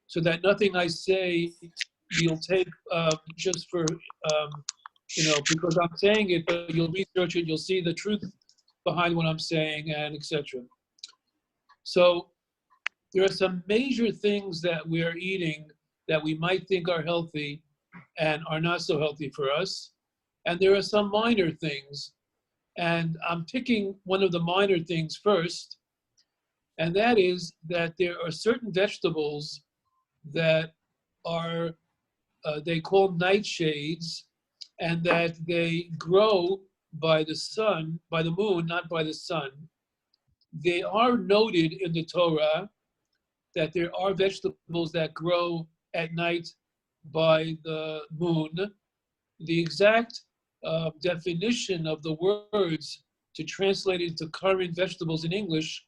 so that nothing I say you'll take just for, because I'm saying it, but you'll research it, you'll see the truth behind what I'm saying, and etc. So there are some major things that we are eating that we might think are healthy and are not so healthy for us. And there are some minor things. And I'm picking one of the minor things first, and that is that there are certain vegetables that are, they call nightshades, and that they grow by the sun, by the moon, not by the sun. They are noted in the Torah that there are vegetables that grow at night by the moon. The exact definition of the words to translate it into current vegetables in English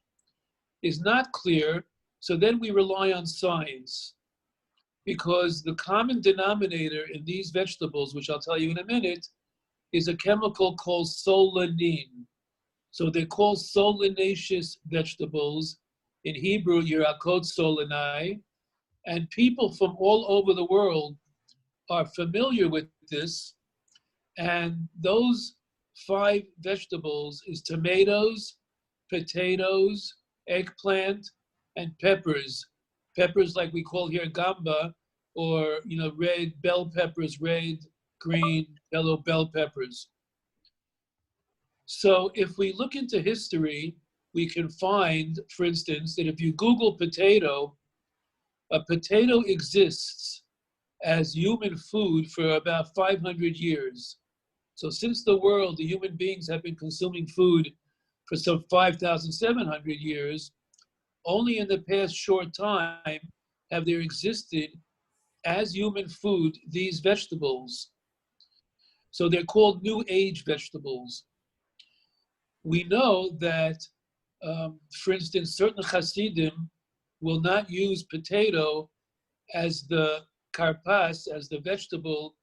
is not clear, so then we rely on science, because the common denominator in these vegetables, which I'll tell you in a minute, is a chemical called solanine. So they're called solinaceous vegetables. In Hebrew, Yirakot Solanai. And people from all over the world are familiar with this. And those 5 vegetables is tomatoes, potatoes, eggplant, and peppers. Peppers like we call here gamba, or red bell peppers, red, green, yellow bell peppers. So if we look into history, we can find, for instance, that if you Google potato, a potato exists as human food for about 500 years. So since the human beings have been consuming food for some 5,700 years, only in the past short time have there existed as human food these vegetables. So they're called New Age vegetables. We know that, for instance, certain Hasidim will not use potato as the karpas, as the vegetable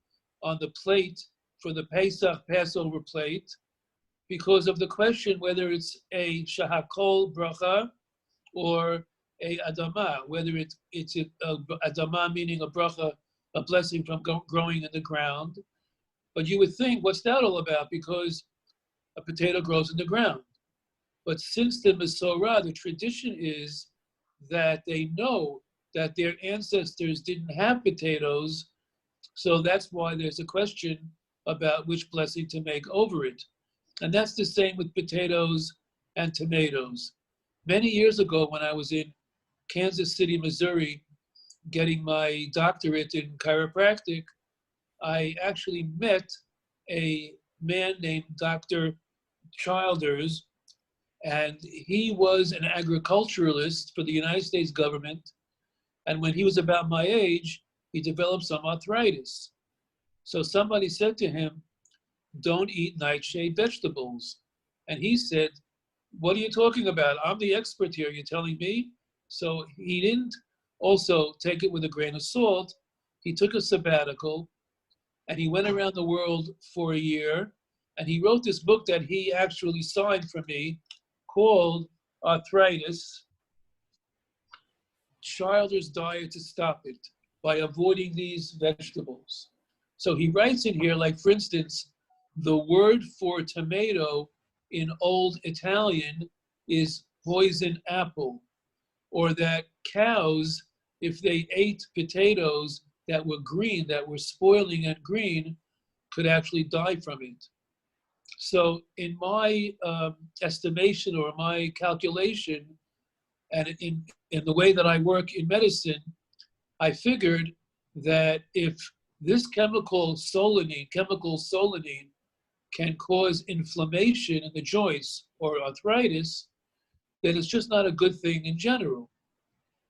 on the plate for the Pesach Passover plate, because of the question whether it's a shahakol bracha or a adama, whether it's a adama meaning a bracha, a blessing from growing in the ground. But you would think, what's that all about? Because a potato grows in the ground. But since the Masorah, the tradition is that they know that their ancestors didn't have potatoes, so that's why there's a question about which blessing to make over it. And that's the same with potatoes and tomatoes. Many years ago, when I was in Kansas City, Missouri, getting my doctorate in chiropractic, I actually met a man named Dr. Childers, and he was an agriculturalist for the United States government. And when he was about my age, he developed some arthritis. So somebody said to him, don't eat nightshade vegetables. And he said, what are you talking about? I'm the expert here, you're telling me? So he didn't also take it with a grain of salt. He took a sabbatical and he went around the world for a year. And he wrote this book that he actually signed for me called Arthritis, Childers' Diet to Stop It by Avoiding These Vegetables. So he writes in here, like for instance, the word for tomato in Old Italian is poison apple, or that cows, if they ate potatoes that were green, that were spoiling and green, could actually die from it. So in my estimation or my calculation, and in the way that I work in medicine, I figured that if this chemical solanine can cause inflammation in the joints or arthritis, then it's just not a good thing in general.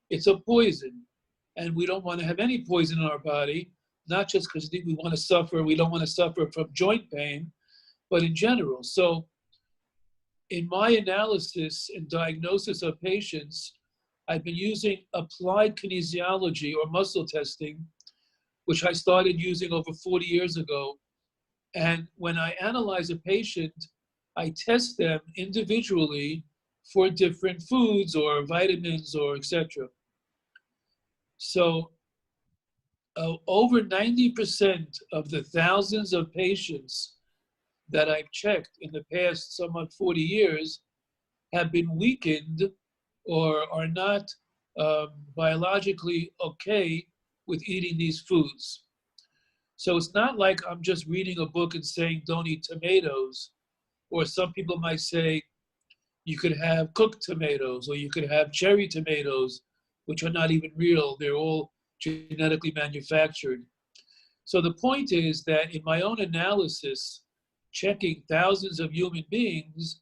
It's a poison, and we don't want to have any poison in our body, not just because we want to suffer, we don't want to suffer from joint pain, but in general. So in my analysis and diagnosis of patients, I've been using applied kinesiology or muscle testing, which I started using over 40 years ago. And when I analyze a patient, I test them individually for different foods or vitamins or etc. So over 90% of the thousands of patients that I've checked in the past somewhat 40 years have been weakened or are not biologically okay with eating these foods. So it's not like I'm just reading a book and saying don't eat tomatoes, or some people might say you could have cooked tomatoes or you could have cherry tomatoes, which are not even real. They're all genetically manufactured. So the point is that in my own analysis, checking thousands of human beings,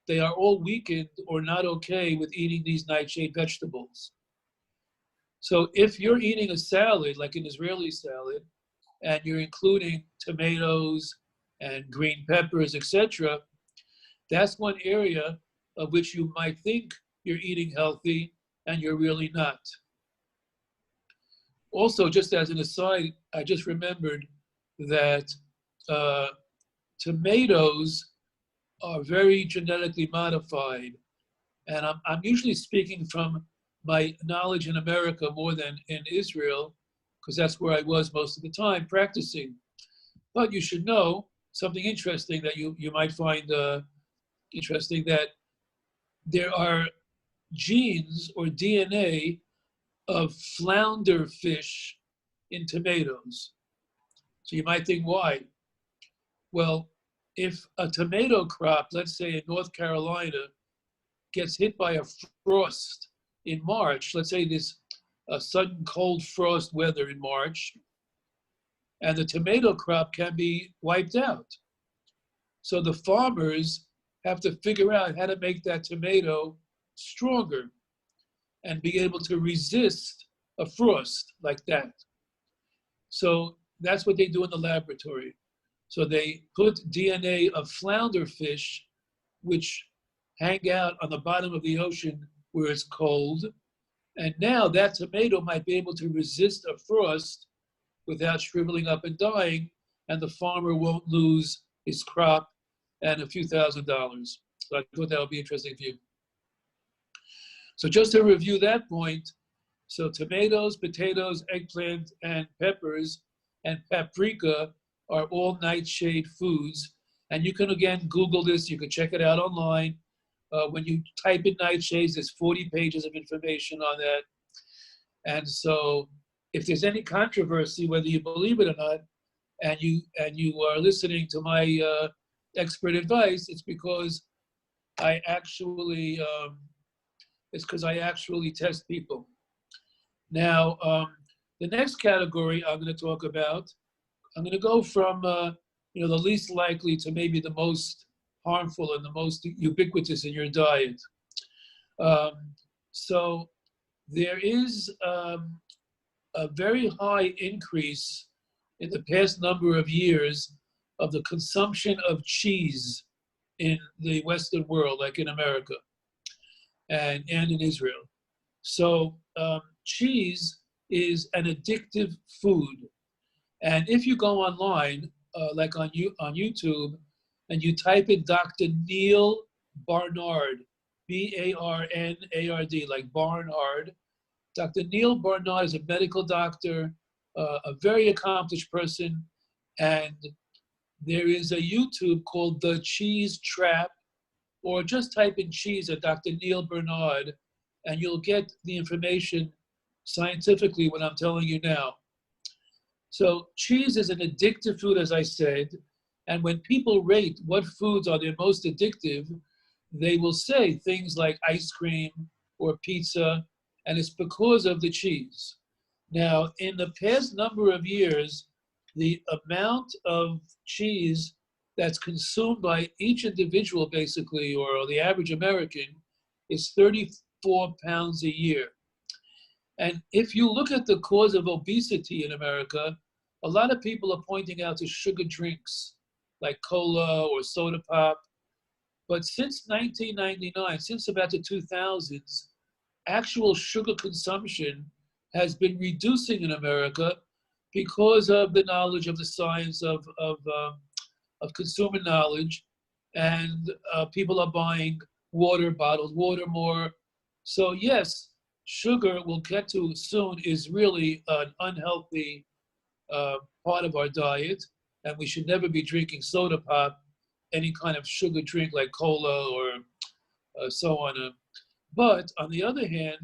they are all weakened or not okay with eating these nightshade vegetables. So if you're eating a salad, like an Israeli salad, and you're including tomatoes and green peppers, etc., that's one area of which you might think you're eating healthy and you're really not. Also, just as an aside, I just remembered that tomatoes are very genetically modified. And I'm usually speaking from my knowledge in America more than in Israel, because that's where I was most of the time practicing. But you should know something interesting that you might find interesting, that there are genes or DNA of flounder fish in tomatoes. So you might think, why? Well, if a tomato crop, let's say in North Carolina, gets hit by a frost in March, let's say this sudden cold frost weather in March, and the tomato crop can be wiped out. So the farmers have to figure out how to make that tomato stronger and be able to resist a frost like that. So that's what they do in the laboratory. So they put DNA of flounder fish, which hang out on the bottom of the ocean where it's cold. And now that tomato might be able to resist a frost without shriveling up and dying, and the farmer won't lose his crop and a few $1,000s. So I thought that would be interesting for you. So just to review that point, so tomatoes, potatoes, eggplant, and peppers, and paprika are all nightshade foods. And you can, again, Google this. You can check it out online. When you type in nightshades, there's 40 pages of information on that. And so if there's any controversy, whether you believe it or not, and you are listening to my expert advice, it's because I actually test people. Now, the next category I'm going to talk about, I'm going to go from the least likely to maybe the most harmful and the most ubiquitous in your diet. So there is a very high increase in the past number of years of the consumption of cheese in the Western world, like in America and in Israel. So cheese is an addictive food. And if you go online, like on YouTube, and you type in Dr. Neil Barnard, Barnard, like Barnard. Dr. Neil Barnard is a medical doctor, a very accomplished person, and there is a YouTube called The Cheese Trap, or just type in cheese at Dr. Neil Barnard, and you'll get the information scientifically what I'm telling you now. So cheese is an addictive food, as I said, and when people rate what foods are their most addictive, they will say things like ice cream or pizza, and it's because of the cheese. Now, in the past number of years, the amount of cheese that's consumed by each individual, basically, or the average American, is 34 pounds a year. And if you look at the cause of obesity in America, a lot of people are pointing out to sugar drinks like cola or soda pop. But since 1999, since about the 2000s, actual sugar consumption has been reducing in America because of the knowledge of the science of consumer knowledge, and people are buying water, bottled water more. So yes, sugar, we'll get to soon, is really an unhealthy part of our diet, and we should never be drinking soda pop, any kind of sugar drink like cola or so on. But on the other hand,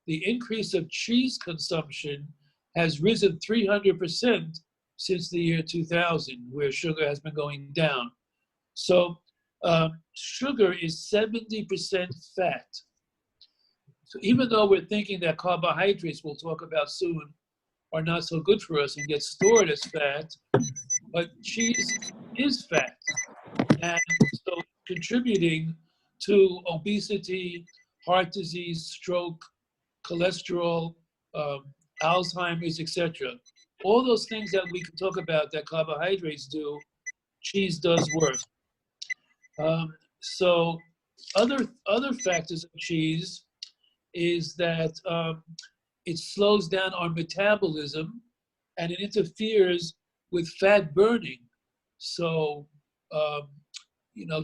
the increase of cheese consumption has risen 300% since the year 2000, where sugar has been going down. So sugar is 70% fat. So even though we're thinking that carbohydrates, we'll talk about soon, are not so good for us and get stored as fat, but cheese is fat. And so contributing to obesity, heart disease, stroke, cholesterol, Alzheimer's, etc. All those things that we can talk about that carbohydrates do, cheese does worse. So other factors of cheese is that it slows down our metabolism and it interferes with fat burning. So,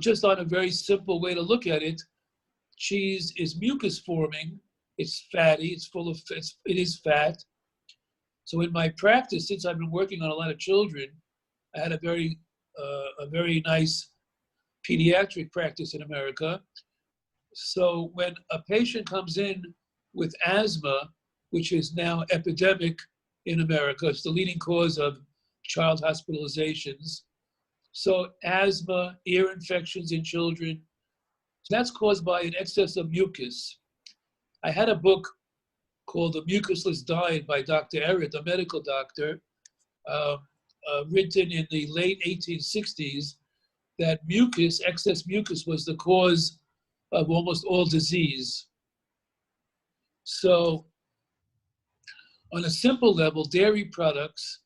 just on a very simple way to look at it, cheese is mucus forming. It's fatty. It's full of. It is fat. So in my practice, since I've been working on a lot of children, I had a very nice pediatric practice in America. So when a patient comes in with asthma, which is now epidemic in America, it's the leading cause of child hospitalizations. So asthma, ear infections in children, that's caused by an excess of mucus. I had a book called The Mucusless Diet by Dr. Adhd, a medical doctor, written in the late 1860s, that mucus, excess mucus, was the cause of almost all disease. So on a simple level, dairy products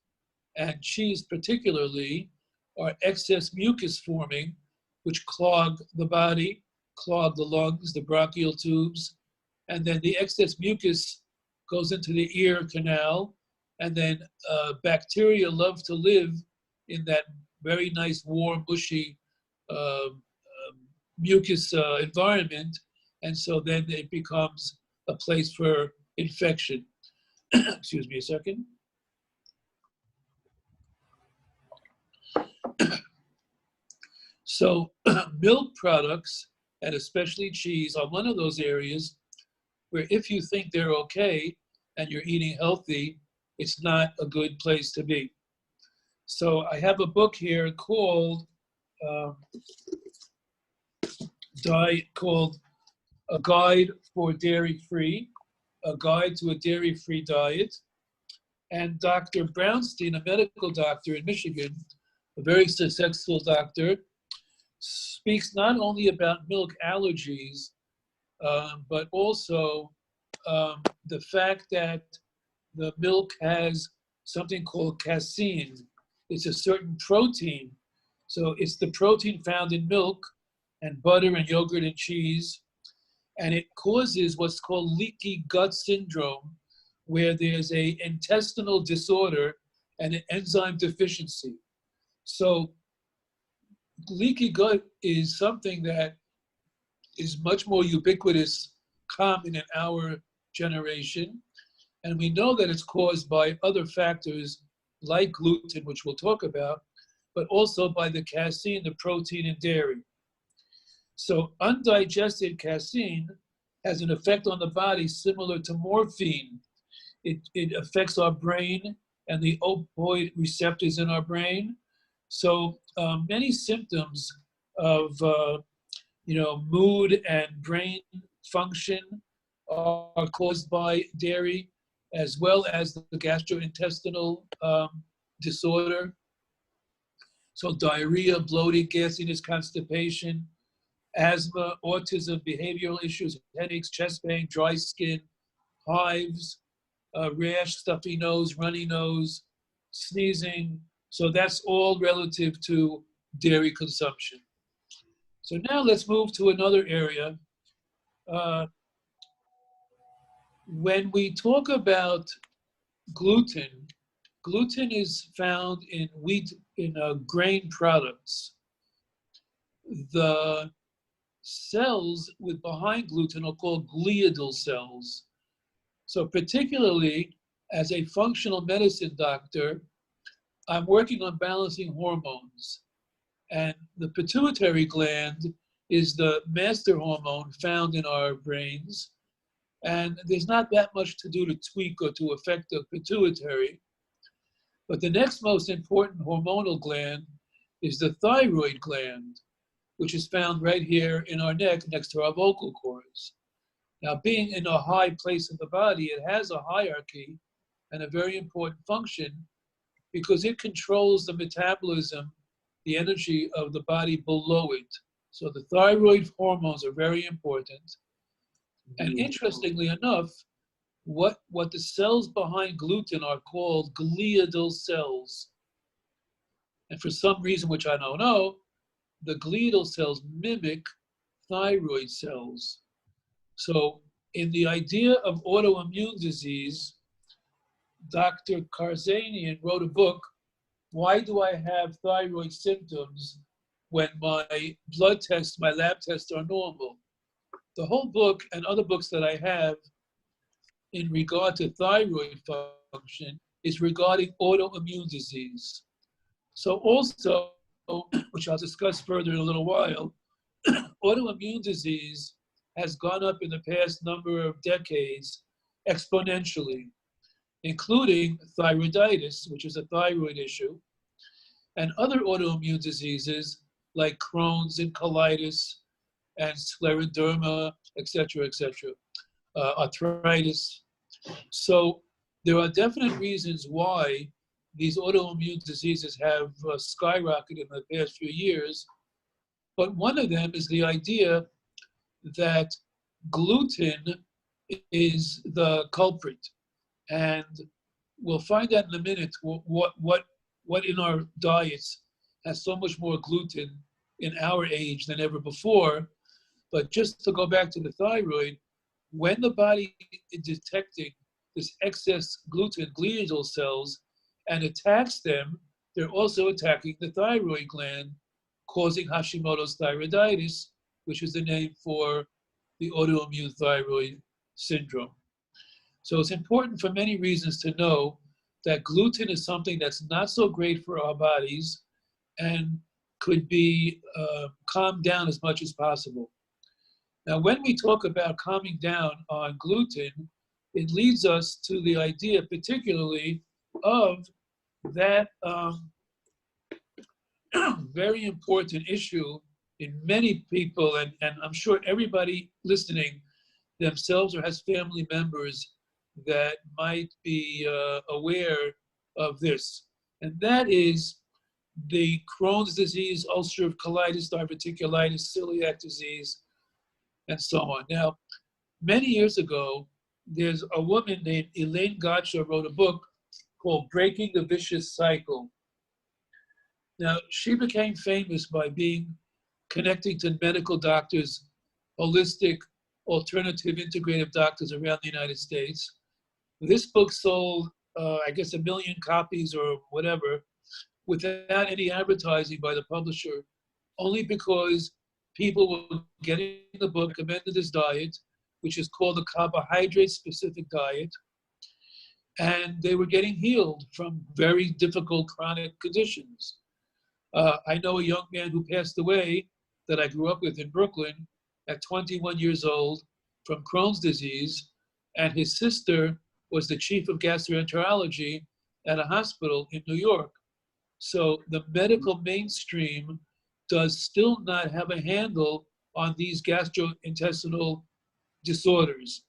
and cheese particularly are excess mucus forming, which clog the body, clog the lungs, the bronchial tubes, and then the excess mucus goes into the ear canal, and then bacteria love to live in that very nice, warm, bushy mucus environment, and so then it becomes a place for infection. Excuse me a second. So milk products, and especially cheese, are one of those areas where if you think they're okay and you're eating healthy, it's not a good place to be. So I have a book here called A Guide for Dairy-Free, A Guide to a Dairy-Free Diet. And Dr. Brownstein, a medical doctor in Michigan, a very successful doctor, speaks not only about milk allergies, but also the fact that the milk has something called casein. It's a certain protein. So it's the protein found in milk and butter and yogurt and cheese. And it causes what's called leaky gut syndrome, where there's an intestinal disorder and an enzyme deficiency. So leaky gut is something that is much more ubiquitous, common in our generation. And we know that it's caused by other factors like gluten, which we'll talk about, but also by the casein, the protein in dairy. So undigested casein has an effect on the body similar to morphine. It affects our brain and the opioid receptors in our brain. So many symptoms of mood and brain function are caused by dairy, as well as the gastrointestinal disorder. So diarrhea, bloating, gasiness, constipation, asthma, autism, behavioral issues, headaches, chest pain, dry skin, hives, rash, stuffy nose, runny nose, sneezing. So that's all relative to dairy consumption. So now let's move to another area. When we talk about gluten, gluten is found in wheat, in grain products. The cells behind gluten are called gliadal cells. So particularly as a functional medicine doctor, I'm working on balancing hormones. And the pituitary gland is the master hormone found in our brains. And there's not that much to do to tweak or to affect the pituitary. But the next most important hormonal gland is the thyroid gland, which is found right here in our neck next to our vocal cords. Now, being in a high place of the body, it has a hierarchy and a very important function because it controls the metabolism, the energy of the body below it. So the thyroid hormones are very important. And interestingly enough, what the cells behind gluten are called gliadal cells. And for some reason, which I don't know, the gliadal cells mimic thyroid cells. So in the idea of autoimmune disease, Dr. Karzanian wrote a book, Why Do I Have Thyroid Symptoms When My Blood Tests, my lab tests are normal? The whole book and other books that I have in regard to thyroid function is regarding autoimmune disease. So also, which I'll discuss further in a little while, autoimmune disease has gone up in the past number of decades exponentially, including thyroiditis, which is a thyroid issue, and other autoimmune diseases like Crohn's and colitis and scleroderma, et cetera, arthritis. So there are definite reasons why these autoimmune diseases have skyrocketed in the past few years. But one of them is the idea that gluten is the culprit. And we'll find out in a minute what in our diets has so much more gluten in our age than ever before. But just to go back to the thyroid, when the body is detecting this excess gluten gliadal cells and attacks them, they're also attacking the thyroid gland, causing Hashimoto's thyroiditis, which is the name for the autoimmune thyroid syndrome. So it's important for many reasons to know that gluten is something that's not so great for our bodies and could be calmed down as much as possible. Now, when we talk about calming down on gluten, it leads us to the idea particularly of that very important issue in many people, and I'm sure everybody listening themselves or has family members that might be aware of this. And that is the Crohn's disease, ulcerative colitis, diverticulitis, celiac disease, and so on. Now, many years ago, there's a woman named Elaine Gottschall wrote a book called Breaking the Vicious Cycle. Now, she became famous by connecting to medical doctors, holistic, alternative, integrative doctors around the United States. This book sold, I guess, 1 million copies or whatever, without any advertising by the publisher, only because people were getting the book, recommended this diet, which is called the carbohydrate-specific diet, and they were getting healed from very difficult chronic conditions. I know a young man who passed away that I grew up with in Brooklyn at 21 years old from Crohn's disease, and his sister was the chief of gastroenterology at a hospital in New York. So the medical mainstream does still not have a handle on these gastrointestinal disorders,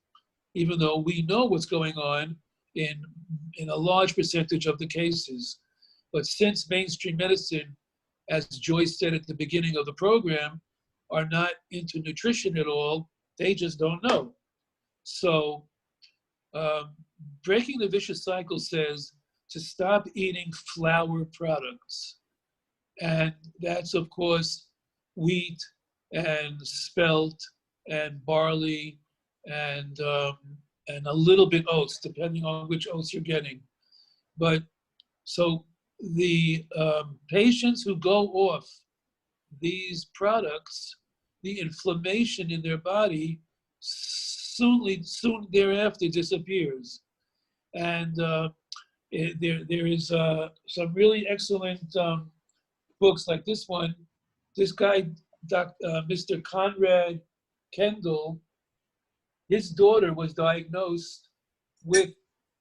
even though we know what's going on in a large percentage of the cases. But since mainstream medicine, as Joyce said at the beginning of the program, are not into nutrition at all, they just don't know. So Breaking the Vicious Cycle says to stop eating flour products. And that's, of course, wheat and spelt and barley and a little bit oats, depending on which oats you're getting. But so the patients who go off these products, the inflammation in their body soon thereafter disappears. And there is some really excellent books like this one. This guy, Mr. Conrad Kendall, his daughter was diagnosed with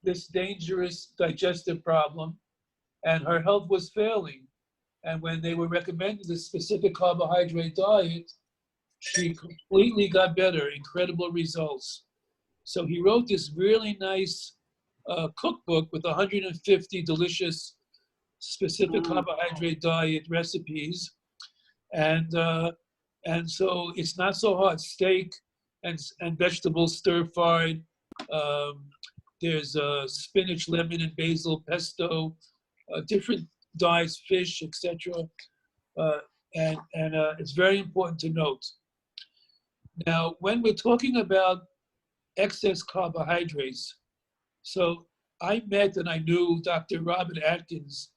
this dangerous digestive problem, and her health was failing. And when they were recommended a specific carbohydrate diet, she completely got better, incredible results. So he wrote this really nice cookbook with 150 delicious specific carbohydrate diet recipes. And so it's not so hard. Steak and vegetables stir-fried. There's spinach, lemon, and basil pesto, different diets, fish, etc. And it's very important to note. Now, when we're talking about excess carbohydrates, so I met and I knew Dr. Robert Atkins,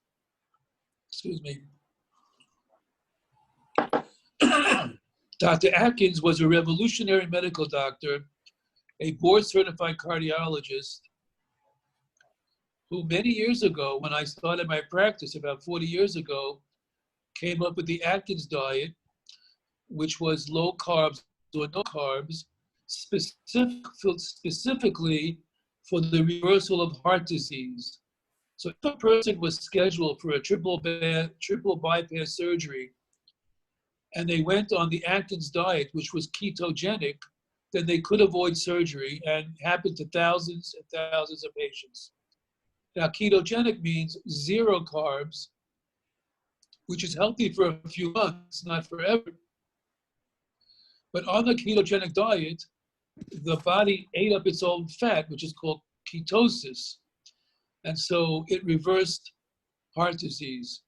excuse me. Dr. Atkins was a revolutionary medical doctor, a board-certified cardiologist, who many years ago, when I started my practice about 40 years ago, came up with the Atkins diet, which was low carbs or no carbs, specifically for the reversal of heart disease. So if a person was scheduled for a triple bypass surgery, and they went on the Atkins diet, which was ketogenic, then they could avoid surgery, and happened to thousands and thousands of patients. Now, ketogenic means zero carbs, which is healthy for a few months, not forever. But on the ketogenic diet, the body ate up its own fat, which is called ketosis. And so it reversed heart disease.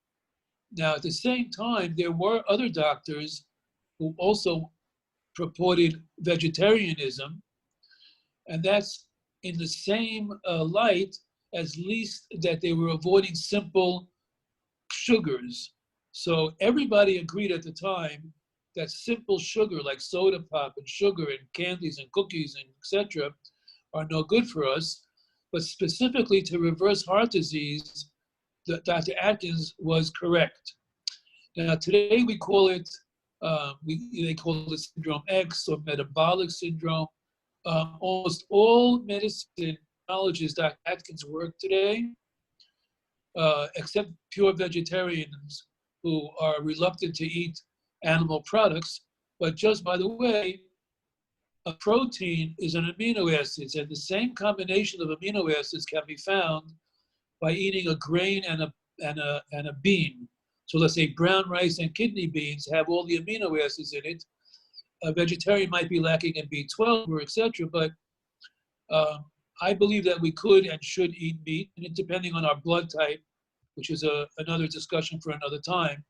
Now, at the same time, there were other doctors who also purported vegetarianism, and that's in the same light, as least that they were avoiding simple sugars. So everybody agreed at the time that simple sugar like soda pop and sugar and candies and cookies and etc. are no good for us, but specifically to reverse heart disease, Dr. Atkins was correct. Now today we call it, they call it syndrome X or metabolic syndrome. Almost all medicine acknowledges Dr. Atkins' work today, except pure vegetarians who are reluctant to eat animal products. But just by the way, a protein is an amino acid, and the same combination of amino acids can be found by eating a grain and a bean. So let's say brown rice and kidney beans have all the amino acids in it. A vegetarian might be lacking in B12 or etc. But I believe that we could and should eat meat, and depending on our blood type, which is another discussion for another time.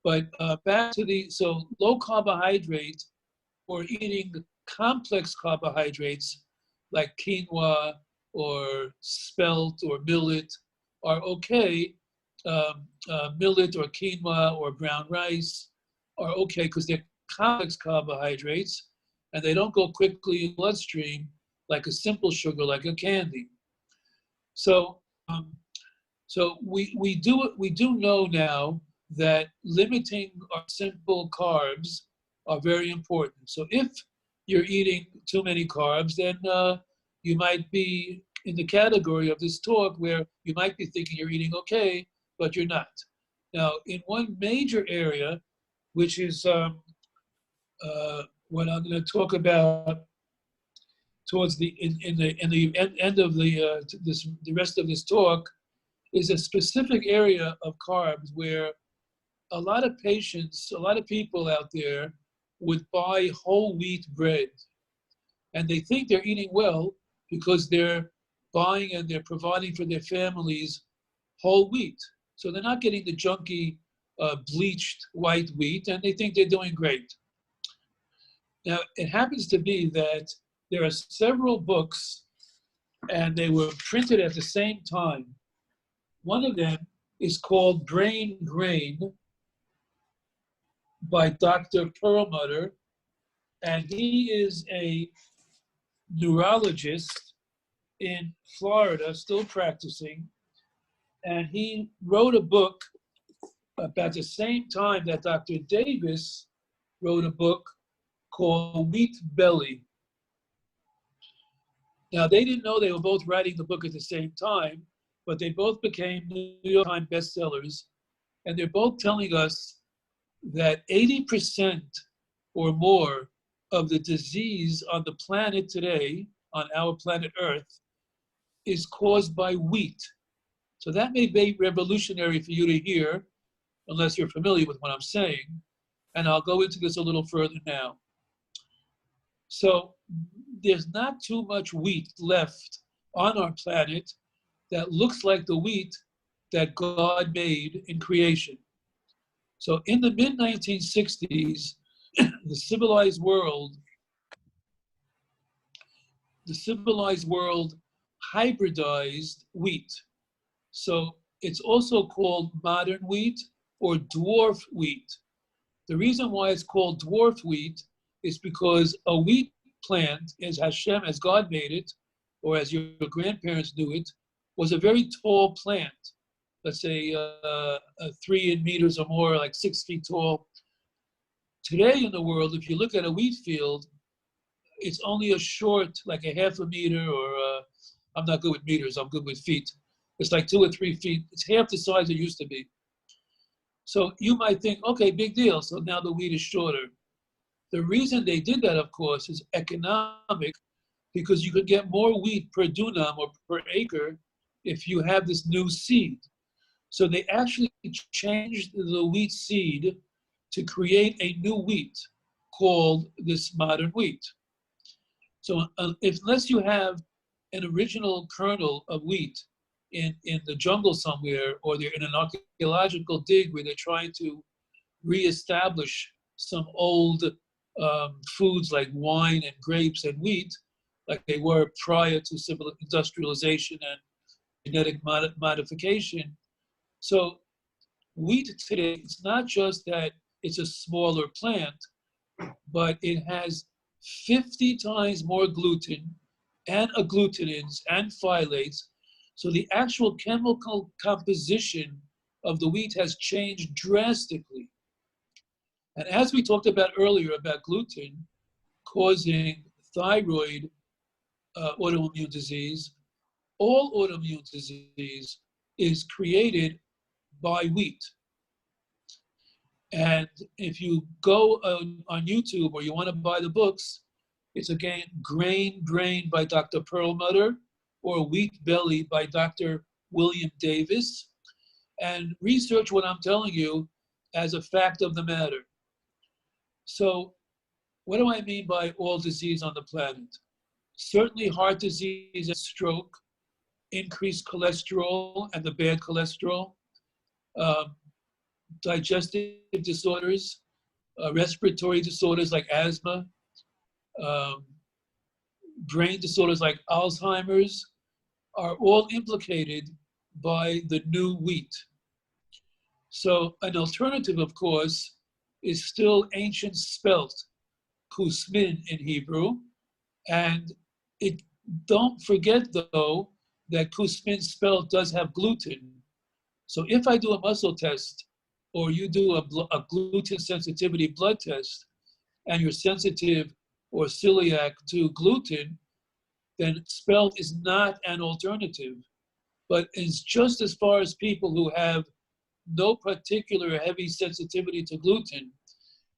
But back to so low carbohydrate or eating complex carbohydrates like quinoa or spelt or millet are okay. Millet or quinoa or brown rice are okay because they're complex carbohydrates and they don't go quickly in the bloodstream like a simple sugar, like a candy. So, we do know now that limiting our simple carbs are very important. So if you're eating too many carbs, then you might be in the category of this talk where you might be thinking you're eating okay, but you're not. Now, in one major area, which is what I'm going to talk about towards the end of the rest of this talk, is a specific area of carbs where a lot of patients, a lot of people out there would buy whole wheat bread, and they think they're eating well because they're buying and they're providing for their families whole wheat. So they're not getting the junky, bleached white wheat, and they think they're doing great. Now, it happens to be that there are several books, and they were printed at the same time. One of them is called Brain Grain by Dr. Perlmutter, and he is a neurologist in Florida, still practicing, and he wrote a book about the same time that Dr. Davis wrote a book called Wheat Belly. Now, they didn't know they were both writing the book at the same time, but they both became New York Times bestsellers. And they're both telling us that 80% or more of the disease on the planet today, on our planet Earth, is caused by wheat. So that may be revolutionary for you to hear, unless you're familiar with what I'm saying. And I'll go into this a little further now. So there's not too much wheat left on our planet that looks like the wheat that God made in creation. So in the mid-1960s, the civilized world hybridized wheat. So it's also called modern wheat or dwarf wheat. The reason why it's called dwarf wheat is because a wheat plant, as Hashem, as God made it, or as your grandparents knew it, was a very tall plant. Let's say 3 meters or more, like 6 feet tall. Today in the world, if you look at a wheat field, it's only a short, like a half a meter, or I'm not good with meters, I'm good with feet. It's like 2 or 3 feet. It's half the size it used to be. So you might think, okay, big deal. So now the wheat is shorter. The reason they did that, of course, is economic, because you could get more wheat per dunam or per acre if you have this new seed. So they actually changed the wheat seed to create a new wheat called this modern wheat. So unless you have an original kernel of wheat in the jungle somewhere, or they're in an archaeological dig where they're trying to reestablish some old foods like wine and grapes and wheat, like they were prior to civil industrialization and genetic modification. So wheat today, it's not just that it's a smaller plant, but it has 50 times more gluten and agglutinins and phthalates. So the actual chemical composition of the wheat has changed drastically. And as we talked about earlier about gluten causing thyroid autoimmune disease, all autoimmune disease is created by wheat. And if you go on YouTube or you want to buy the books, it's again Grain Brain by Dr. Perlmutter or Wheat Belly by Dr. William Davis, and research what I'm telling you as a fact of the matter. So what do I mean by all disease on the planet? Certainly heart disease and stroke, increased cholesterol and the bad cholesterol, digestive disorders, respiratory disorders like asthma, brain disorders like Alzheimer's are all implicated by the new wheat. So an alternative, of course, is still ancient spelt, kusmin in Hebrew. And don't forget, though, that kusmin spelt does have gluten. So if I do a muscle test, or you do a gluten sensitivity blood test, and you're sensitive or celiac to gluten, then spelt is not an alternative, but is just as far as people who have no particular heavy sensitivity to gluten.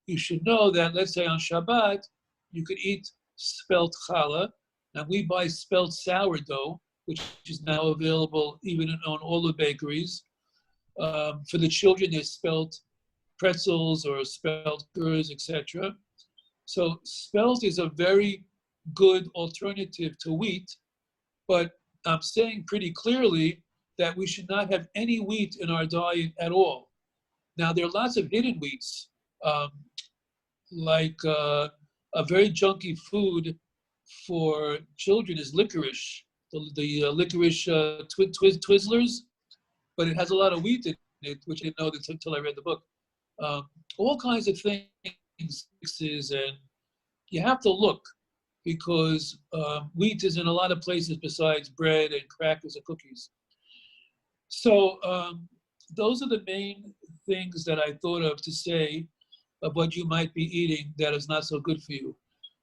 You should know that, let's say on Shabbat, you could eat spelt challah, and we buy spelt sourdough, which is now available even on all the bakeries. For the children, there's spelt pretzels or spelt gers, etc. So spelt is a very good alternative to wheat, but I'm saying pretty clearly that we should not have any wheat in our diet at all. Now, there are lots of hidden wheats, like a very junky food for children is licorice, the licorice Twizzlers, but it has a lot of wheat in it, which I didn't know until I read the book. All kinds of things, and you have to look. because wheat is in a lot of places besides bread and crackers and cookies. So those are the main things that I thought of to say of what you might be eating that is not so good for you.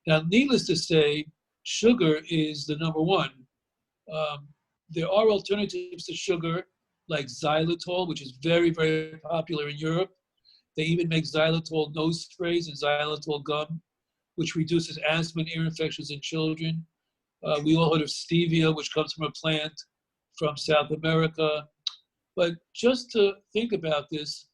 Now, needless to say, sugar is the number one. There are alternatives to sugar, like xylitol, which is very, very popular in Europe. They even make xylitol nose sprays and xylitol gum, which reduces asthma and ear infections in children. We all heard of stevia, which comes from a plant from South America. But just to think about this,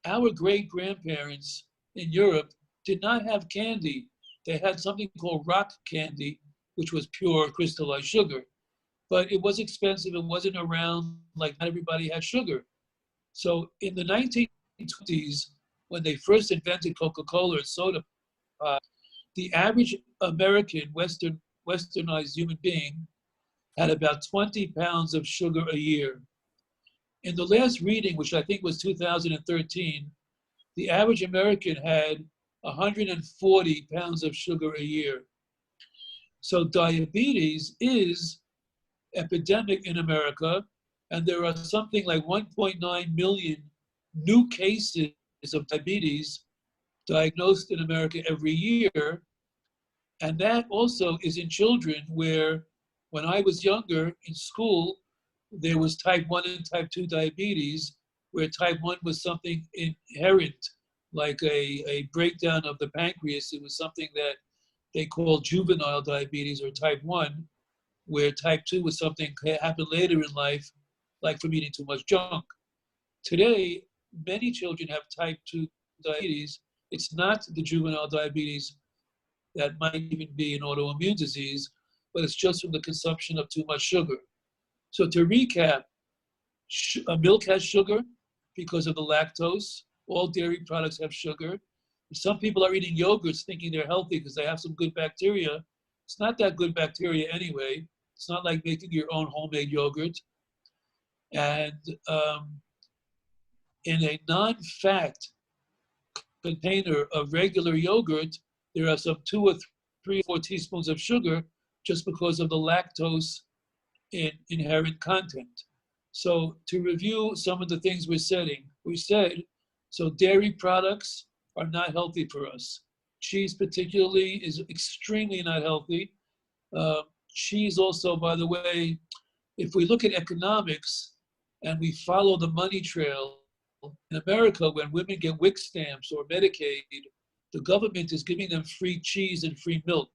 our great-grandparents in Europe did not have candy. They had something called rock candy, which was pure crystallized sugar. But it was expensive. It wasn't around, like not everybody had sugar. So in the 1920s, when they first invented Coca-Cola and soda pop, the average American, westernized human being had about 20 pounds of sugar a year. In the last reading, which I think was 2013, the average American had 140 pounds of sugar a year. So diabetes is epidemic in America, and there are something like 1.9 million new cases of diabetes diagnosed in America every year. And that also is in children, where when I was younger in school, there was type 1 and type 2 diabetes, where type 1 was something inherent, like a breakdown of the pancreas. It was something that they call juvenile diabetes or type 1, where type 2 was something that happened later in life, like from eating too much junk. Today, many children have type 2 diabetes. It's not the juvenile diabetes that might even be an autoimmune disease, but it's just from the consumption of too much sugar. So to recap, milk has sugar because of the lactose. All dairy products have sugar. Some people are eating yogurts thinking they're healthy because they have some good bacteria. It's not that good bacteria anyway. It's not like making your own homemade yogurt. And in a non-fat container of regular yogurt, there are some 2 or 3 or 4 teaspoons of sugar just because of the lactose in inherent content. So to review some of the things we said, so dairy products are not healthy for us. Cheese particularly is extremely not healthy. Cheese also, by the way, if we look at economics and we follow the money trail, in America, when women get WIC stamps or Medicaid, the government is giving them free cheese and free milk.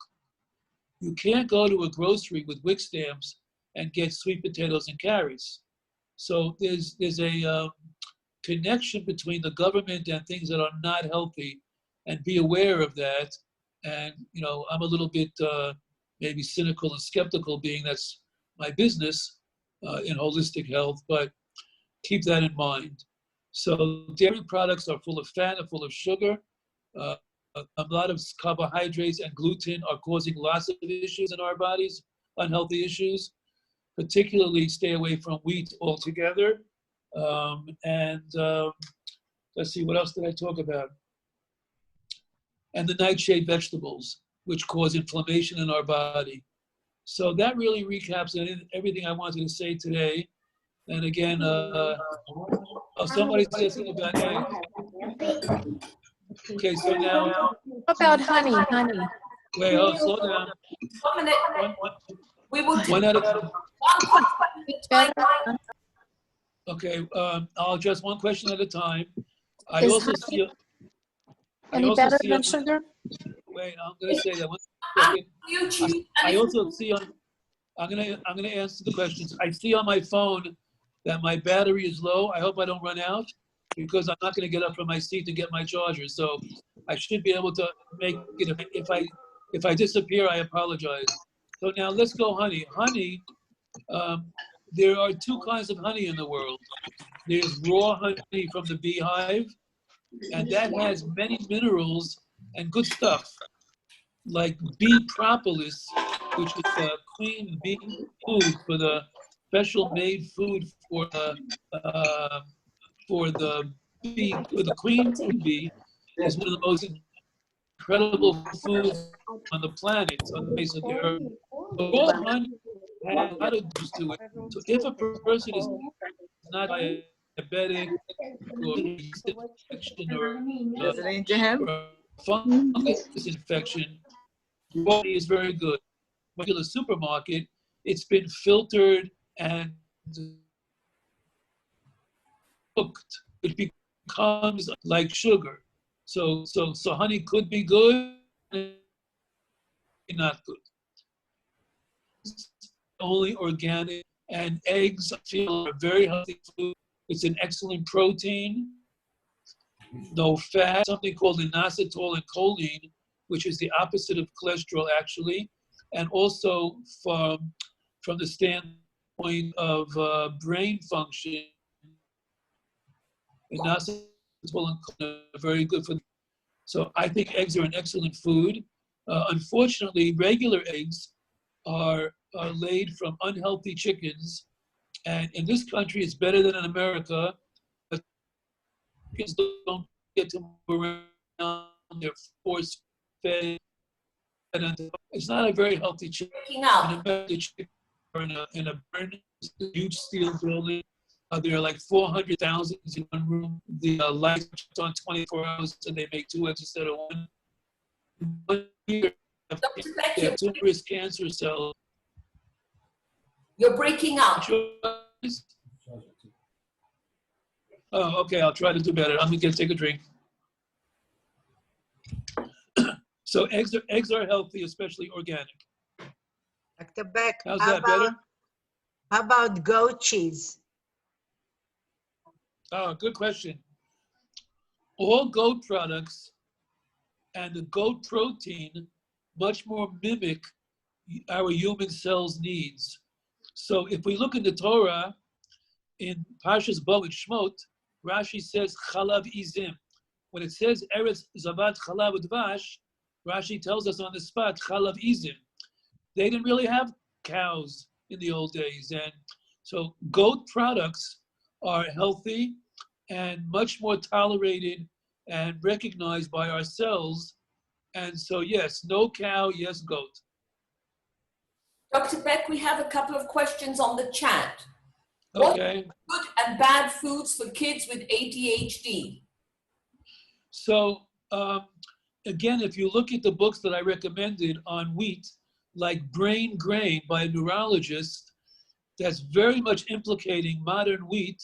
You can't go to a grocery with WIC stamps and get sweet potatoes and carrots. So there's a connection between the government and things that are not healthy, and be aware of that. And I'm a little bit maybe cynical and skeptical, being that's my business in holistic health, but keep that in mind. So dairy products are full of fat and full of sugar. A lot of carbohydrates and gluten are causing lots of issues in our bodies, unhealthy issues. Particularly stay away from wheat altogether. Let's see, what else did I talk about? And the nightshade vegetables, which cause inflammation in our body. So that really recaps everything I wanted to say today. And again, somebody said something about eggs. Okay, so now. What about honey? Wait, slow down. 1 minute. We will do one at a time. Better? Okay, I'll address one question at a time. I Is also honey see. any better than sugar? Wait, I'm going to say that one second. I also see on. I'm gonna answer the questions. I see on my phone that my battery is low. I hope I don't run out, because I'm not going to get up from my seat to get my charger. So I should be able to make it. If I disappear, I apologize. So now let's go honey. Honey, there are 2 kinds of honey in the world. There's raw honey from the beehive, and that has many minerals and good stuff, like bee propolis, which is clean bee food for the special made food for the bee, for the queen bee, is one of the most incredible food on the planet, on the face of the earth. But raw honey has a lot of juice to it. So if a person is not diabetic or infection Listening to him? or fungus infection, raw honey is very good. Regular supermarket, it's been filtered and cooked. It becomes like sugar. So honey could be good, not good. Only organic, and eggs I feel are very healthy food. It's an excellent protein, no fat, something called inositol and choline, which is the opposite of cholesterol actually, and also from the standpoint of brain function, inositol and choline are very good for. So I think eggs are an excellent food. Unfortunately, regular eggs are laid from unhealthy chickens, and in this country it's better than in America. But chickens don't get to move around; they're force fed. It's not a very healthy chicken. In America, the chickens are in a huge steel building. There are like 400,000 in one room. The lights are on 24 hours, and they make 2 eggs instead of 1. 1 year, they have tumorous cancer cells. You're breaking up. Oh, okay, I'll try to do better. I'm gonna take a drink. So eggs are healthy, especially organic. Dr. Bek, How's that better? How about goat cheese? Oh, good question. All goat products and the goat protein much more mimic our human cells' needs. So if we look in the Torah, in Parshas Bo and Shmot, Rashi says chalav izim. When it says eretz zavat chalav udvash, Rashi tells us on the spot chalav izim. They didn't really have cows in the old days, and so goat products are healthy and much more tolerated and recognized by our cells. And so yes, no cow, yes goat. Dr. Bek, we have a couple of questions on the chat. Okay. What are good and bad foods for kids with ADHD? So again, if you look at the books that I recommended on wheat, like Brain Grain by a neurologist, that's very much implicating modern wheat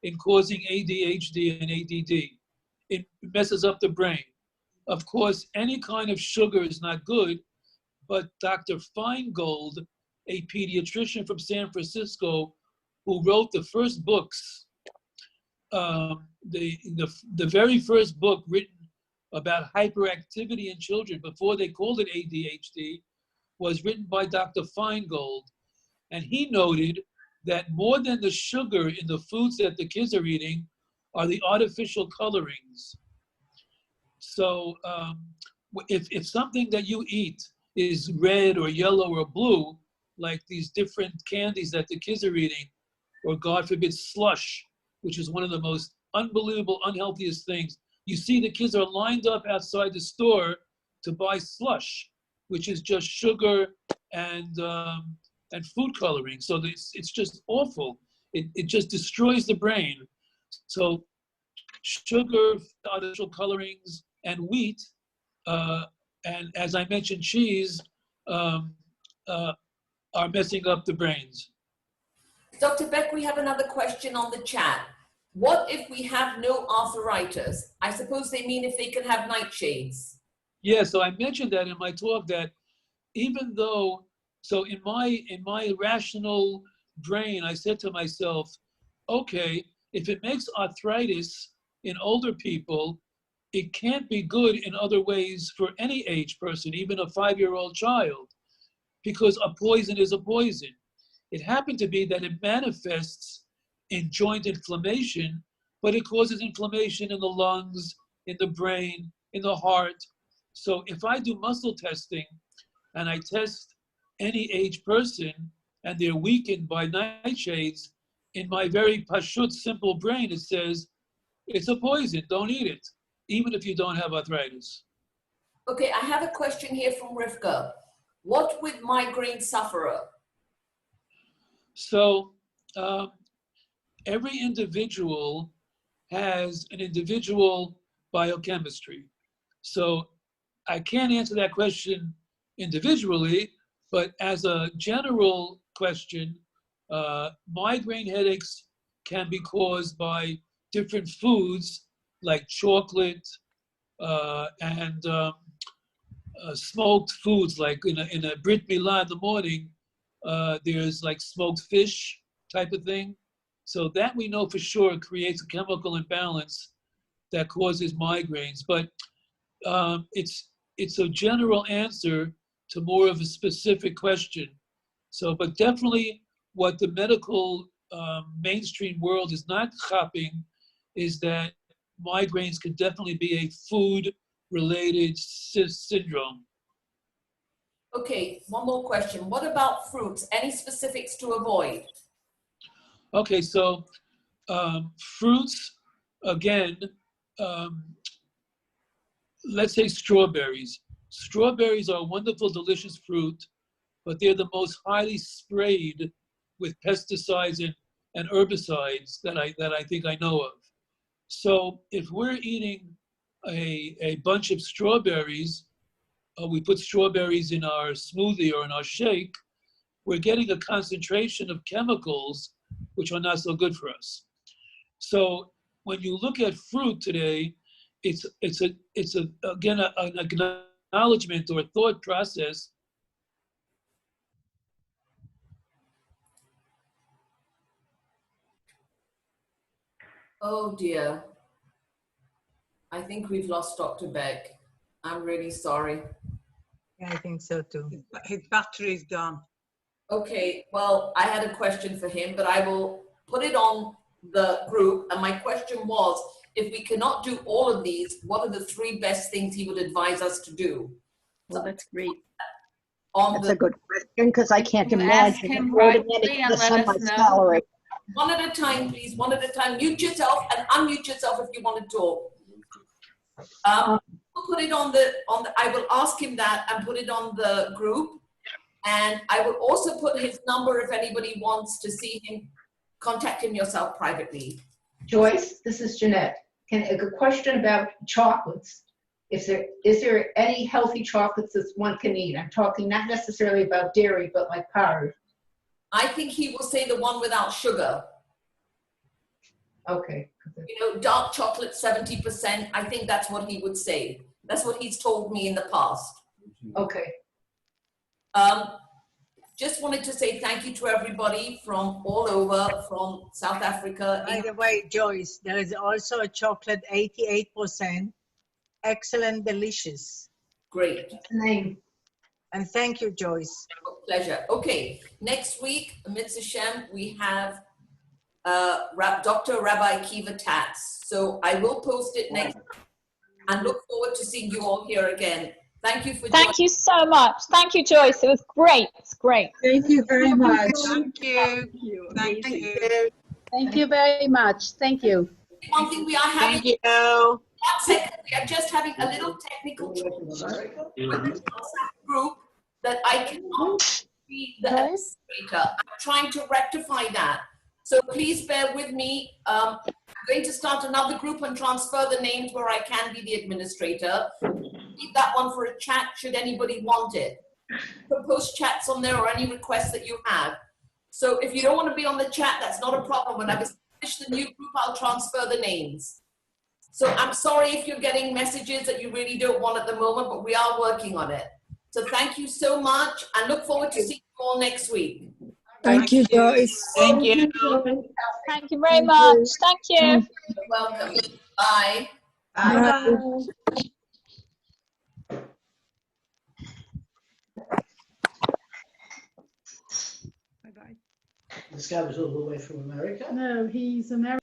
in causing ADHD and ADD. It messes up the brain. Of course, any kind of sugar is not good, but Dr. Feingold, a pediatrician from San Francisco, who wrote the first books, the very first book written about hyperactivity in children before they called it ADHD was written by Dr. Feingold. And he noted that more than the sugar in the foods that the kids are eating are the artificial colorings. So if something that you eat is red or yellow or blue, like these different candies that the kids are eating, or God forbid slush, which is one of the most unbelievable, unhealthiest things. You see the kids are lined up outside the store to buy slush, which is just sugar and food coloring. So it's just awful. It just destroys the brain. So sugar, artificial colorings, and wheat, and as I mentioned, cheese, are messing up the brains. Dr. Bek, we have another question on the chat. What if we have no arthritis? I suppose they mean if they can have nightshades. Yeah, so I mentioned that in my talk that even though, so in my rational brain, I said to myself, okay, if it makes arthritis in older people, it can't be good in other ways for any age person, even a 5-year-old child, because a poison is a poison. It happened to be that it manifests in joint inflammation, but it causes inflammation in the lungs, in the brain, in the heart. So if I do muscle testing and I test any age person and they're weakened by nightshades, in my very pashut, simple brain, it says, it's a poison, don't eat it, even if you don't have arthritis. Okay, I have a question here from Rivka. What with migraine sufferer? So every individual has an individual biochemistry. So I can't answer that question individually, but as a general question, migraine headaches can be caused by different foods like chocolate and smoked foods, like in a Brit Milah in the morning, there's like smoked fish type of thing. So that we know for sure creates a chemical imbalance that causes migraines. But it's a general answer to more of a specific question. So, but definitely what the medical mainstream world is not chopping is that migraines could definitely be a food-related syndrome. Okay, one more question. What about fruits? Any specifics to avoid? Okay, so fruits, again, let's say strawberries. Strawberries are a wonderful, delicious fruit, but they're the most highly sprayed with pesticides and herbicides that I think I know of. So if we're eating a bunch of strawberries, we put strawberries in our smoothie or in our shake, we're getting a concentration of chemicals which are not so good for us. So when you look at fruit today, it's again an acknowledgement or a thought process. Oh dear. I think we've lost Dr. Bek. I'm really sorry. Yeah, I think so too. His battery is gone. Okay, well, I had a question for him, but I will put it on the group. And my question was, if we cannot do all of these, what are the 3 best things he would advise us to do? Well, that's great. That's a good question because I can't You ask imagine him avoiding privately any and of this let on my us know. salary. One at a time, please. One at a time. Mute yourself and unmute yourself if you want to talk. We'll put it on the. I will ask him that and put it on the group, and I will also put his number if anybody wants to see him. Contact him yourself privately. Joyce, this is Jeanette. A question about chocolates. Is there any healthy chocolates that one can eat? I'm talking not necessarily about dairy, but like powdered. I think he will say the one without sugar. Okay. You know, dark chocolate, 70%. I think that's what he would say. That's what he's told me in the past. Okay. Just wanted to say thank you to everybody from all over, from South Africa. By the way, Joyce, there is also a chocolate 88%. Excellent, delicious. Great. What's the name? And thank you, Joyce. Pleasure. Okay, next week, Mitzvah Shem, we have Dr. Rabbi Kiva Tatz. So I will post it next and look forward to seeing you all here again. Thank you for joining. Thank you so much. Thank you, Joyce. It was great. It's great. Thank you very much. Thank you. Thank Amazing. you. Thank you very much. Thank you. One thing we are having, Thank you. 1 second, we are just having a little technical trouble with the WhatsApp group that I cannot be the administrator. I'm trying to rectify that. So please bear with me. I'm going to start another group and transfer the names where I can be the administrator. Keep that one for a chat should anybody want it. Post chats on there or any requests that you have. So if you don't want to be on the chat, that's not a problem. When I've established the new group, I'll transfer the names. So I'm sorry if you're getting messages that you really don't want at the moment, but we are working on it. So thank you so much and look forward to seeing you all next week. Thank you, Joyce. Thank you. Thank you very much. Thank you. You're welcome. Bye. Bye. This guy was all the way from America? No, he's American.